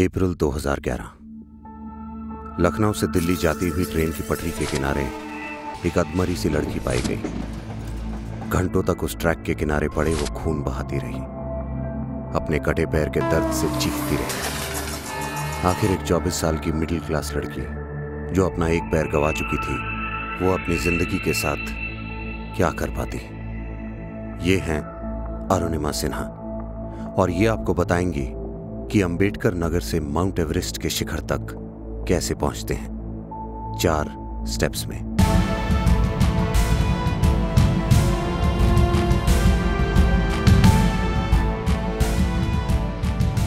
अप्रैल 2011। लखनऊ से दिल्ली जाती हुई ट्रेन की पटरी के किनारे एक अधमरी सी लड़की पाई गई। घंटों तक उस ट्रैक के किनारे पड़े वो खून बहाती रही, अपने कटे पैर के दर्द से चीखती रही। आखिर एक 24 साल की मिडिल क्लास लड़की जो अपना एक पैर गंवा चुकी थी, वो अपनी जिंदगी के साथ क्या कर पाती। ये हैं अरुणिमा सिन्हा और ये आपको बताएंगी कि अंबेडकर नगर से माउंट एवरेस्ट के शिखर तक कैसे पहुंचते हैं 4 स्टेप्स में।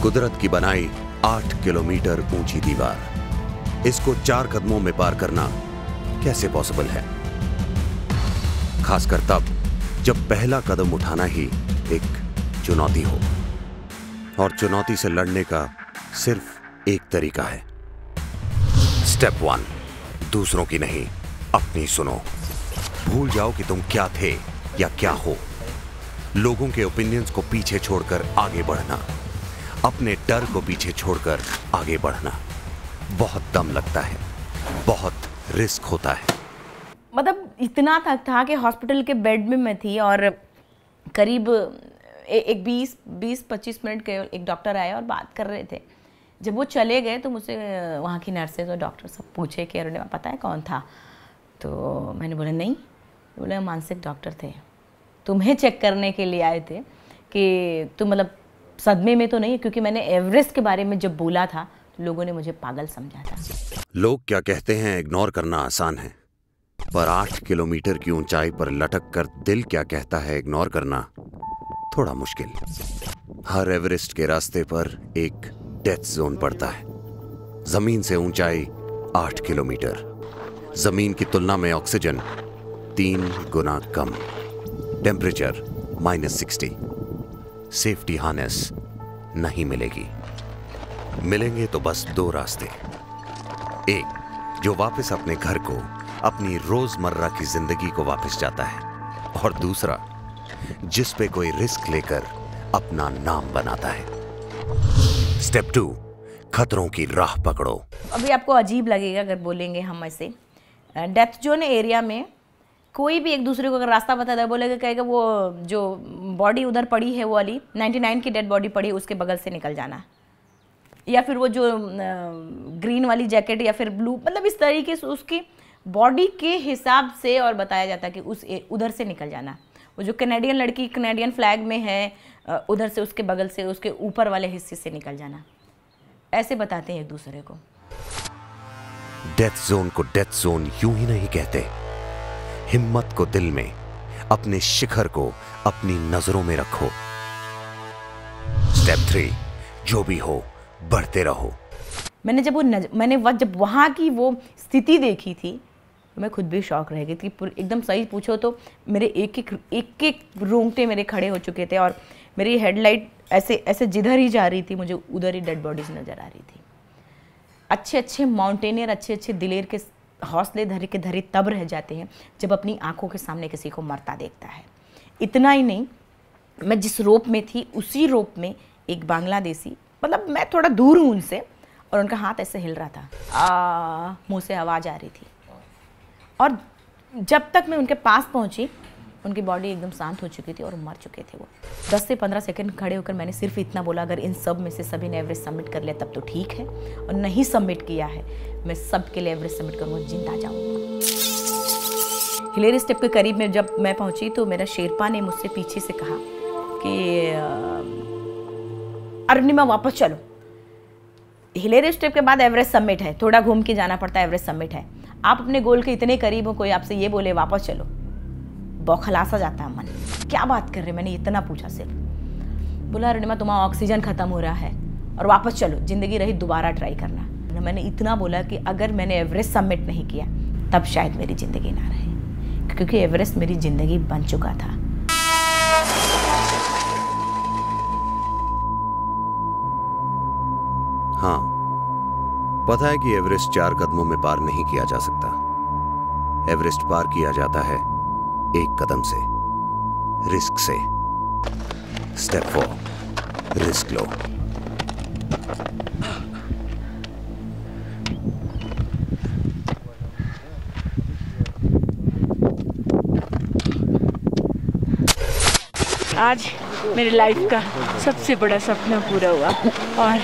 कुदरत की बनाई 8 किलोमीटर ऊंची दीवार, इसको 4 कदमों में पार करना कैसे पॉसिबल है? खासकर तब जब पहला कदम उठाना ही एक चुनौती हो, और चुनौती से लड़ने का सिर्फ एक तरीका है। स्टेप 1, दूसरों की नहीं, अपनी सुनो। भूल जाओ कि तुम क्या थे या क्या हो। लोगों के ओपिनियंस को पीछे छोड़कर आगे बढ़ना, अपने डर को पीछे छोड़कर आगे बढ़ना बहुत दम लगता है, बहुत रिस्क होता है। मतलब इतना तक था कि हॉस्पिटल के बेड में मैं थी और करीब एक 20-25 मिनट के एक डॉक्टर आए और बात कर रहे थे। जब वो चले गए तो मुझसे वहाँ की नर्सेज और डॉक्टर सब पूछे कि अरुणिमा पता है कौन था? तो मैंने बोला नहीं। बोले मानसिक डॉक्टर थे, तुम्हें चेक करने के लिए आए थे कि तुम मतलब सदमे में तो नहीं, क्योंकि मैंने एवरेस्ट के बारे में जब बोला था तो लोगों ने मुझे पागल समझा था। लोग क्या कहते हैं इग्नोर करना आसान है, पर 8 किलोमीटर की ऊंचाई पर लटक कर दिल क्या कहता है इग्नोर करना थोड़ा मुश्किल। हर एवरेस्ट के रास्ते पर एक डेथ जोन पड़ता है। जमीन से ऊंचाई 8 किलोमीटर, जमीन की तुलना में ऑक्सीजन 3 गुना कम, टेम्परेचर -60, सेफ्टी हार्नेस नहीं मिलेगी। मिलेंगे तो बस 2 रास्ते, एक जो वापस अपने घर को, अपनी रोजमर्रा की जिंदगी को वापस जाता है, और दूसरा जिस पे कोई रिस्क लेकर अपना नाम बनाता है। स्टेप 2, खतरों की राह पकड़ो। अभी आपको अजीब लगेगा अगर बोलेंगे हम ऐसे, डेथ जोन एरिया में कोई भी एक दूसरे को अगर रास्ता बताता है, बोलेगा कहेगा वो जो बॉडी उधर पड़ी है वो वाली 99 की डेड बॉडी पड़ी है उसके बगल से निकल जाना, या फिर वो जो ग्रीन वाली जैकेट या फिर ब्लू, मतलब इस तरीके से उसकी बॉडी के हिसाब से और बताया जाता है कि उस उधर से निकल जाना। वो जो कनेडियन लड़की कनेडियन फ्लैग में है, उधर से उसके बगल से उसके ऊपर वाले हिस्से से निकल जाना, ऐसे बताते हैं एक दूसरे को। डेथ जोन को डेथ जोन यूं ही नहीं कहते। हिम्मत को दिल में, अपने शिखर को अपनी नजरों में रखो। स्टेप 3, जो भी हो बढ़ते रहो। मैंने जब वहाँ की वो स्थिति देखी थी तो मैं खुद भी शॉक रह गई थी। एकदम सही पूछो तो मेरे एक रोंगटे मेरे खड़े हो चुके थे और मेरी हेडलाइट ऐसे जिधर ही जा रही थी मुझे उधर ही डेड बॉडीज नज़र आ रही थी। अच्छे माउंटेनियर, अच्छे दिलेर के हौसले धरे तब रह जाते हैं जब अपनी आंखों के सामने किसी को मरता देखता है। इतना ही नहीं, मैं जिस रोप में थी उसी रोप में एक बांग्लादेशी, मतलब मैं थोड़ा दूर हूँ उनसे, और उनका हाथ ऐसे हिल रहा था, मुंह से आवाज़ आ रही थी। और जब तक मैं उनके पास पहुंची उनकी बॉडी एकदम शांत हो चुकी थी और मर चुके थे वो। 10 से 15 सेकंड खड़े होकर मैंने सिर्फ इतना बोला, अगर इन सब में से सभी ने एवरेस्ट सबमिट कर लिया तब तो ठीक है, और नहीं सबमिट किया है मैं सब के लिए एवरेस्ट सबमिट करूँगा, जिंदा जाऊँगा। हिलेरी स्टेप के करीब में जब मैं पहुँची तो मेरा शेरपा ने मुझसे पीछे से कहा कि अरुणिमा वापस चलो, हिलेरी स्टेप के बाद एवरेस्ट सबमिट है, थोड़ा घूम के जाना पड़ता है, एवरेस्ट सबमिट है। आप अपने गोल के इतने करीब हो, कोई आपसे ये बोले वापस चलो, बौखला सा जाता है मन। क्या बात कर रहे, मैंने इतना पूछा सिर्फ। बोला अरुणिमा तुम्हारा ऑक्सीजन खत्म हो रहा है और वापस चलो, जिंदगी रही दोबारा ट्राई करना। मैंने इतना बोला कि अगर मैंने एवरेस्ट सबमिट नहीं किया तब शायद मेरी ज़िंदगी ना रहे, क्योंकि एवरेस्ट मेरी ज़िंदगी बन चुका था। हाँ, पता है कि एवरेस्ट 4 कदमों में पार नहीं किया जा सकता। एवरेस्ट पार किया जाता है 1 कदम से, रिस्क से। स्टेप 4, रिस्क लो। आज मेरे लाइफ का सबसे बड़ा सपना पूरा हुआ और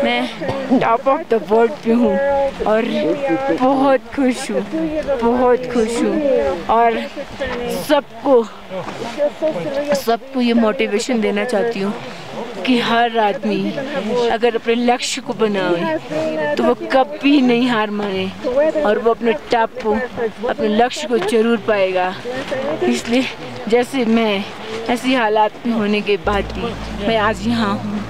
मैं टॉप ऑफ द वर्ल्ड पे हूँ और बहुत खुश हूँ और सबको ये मोटिवेशन देना चाहती हूँ कि हर आदमी अगर अपने लक्ष्य को बनाए तो वो कभी नहीं हार माने और वो अपने टॉप को, अपने लक्ष्य को जरूर पाएगा। इसलिए जैसे मैं ऐसी हालात में होने के बाद भी मैं आज यहाँ हूँ।